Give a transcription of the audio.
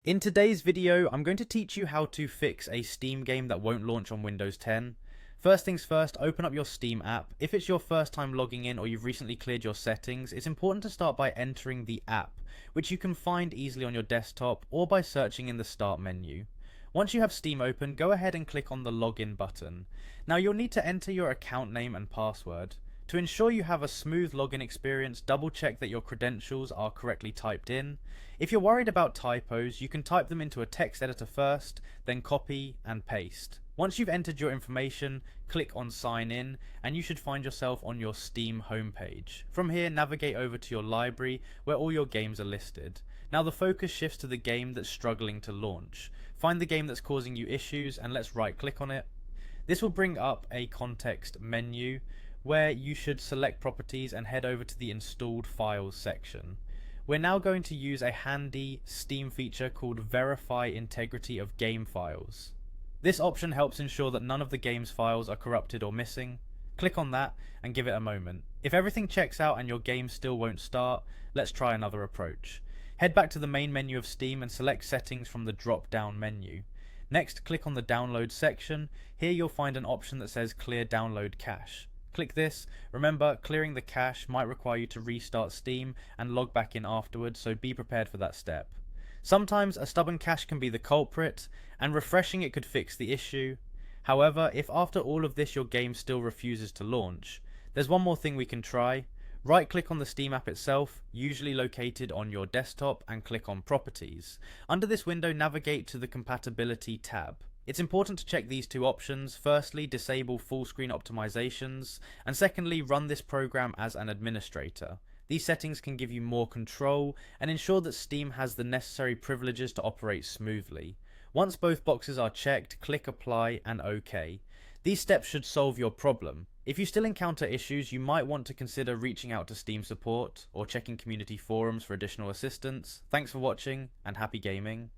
In today's video, I'm going to teach you how to fix a Steam game that won't launch on Windows 10. First things first, open up your Steam app. If it's your first time logging in or you've recently cleared your settings, it's important to start by entering the app, which you can find easily on your desktop or by searching in the Start menu. Once you have Steam open, go ahead and click on the Login button. Now you'll need to enter your account name and password. To ensure you have a smooth login experience, double check that your credentials are correctly typed in. If you're worried about typos, you can type them into a text editor first, then copy and paste. Once you've entered your information, click on Sign In, and you should find yourself on your Steam homepage. From here, navigate over to your library, where all your games are listed. Now the focus shifts to the game that's struggling to launch. Find the game that's causing you issues, and let's right click on it. This will bring up a context menu, where you should select properties and head over to the installed files section. We're now going to use a handy Steam feature called Verify Integrity of Game Files. This option helps ensure that none of the game's files are corrupted or missing. Click on that and give it a moment. If everything checks out and your game still won't start, let's try another approach. Head back to the main menu of Steam and select Settings from the drop down menu. Next, click on the Download section. Here you'll find an option that says Clear Download Cache. Click this. Remember, clearing the cache might require you to restart Steam and log back in afterwards, so be prepared for that step. Sometimes a stubborn cache can be the culprit, and refreshing it could fix the issue. However, if after all of this your game still refuses to launch, there's one more thing we can try. Right click on the Steam app itself, usually located on your desktop, and click on Properties. Under this window, navigate to the Compatibility tab. It's important to check these two options. Firstly, disable full screen optimizations, and secondly, run this program as an administrator. These settings can give you more control and ensure that Steam has the necessary privileges to operate smoothly. Once both boxes are checked, click Apply and OK. These steps should solve your problem. If you still encounter issues, you might want to consider reaching out to Steam support or checking community forums for additional assistance. Thanks for watching and happy gaming.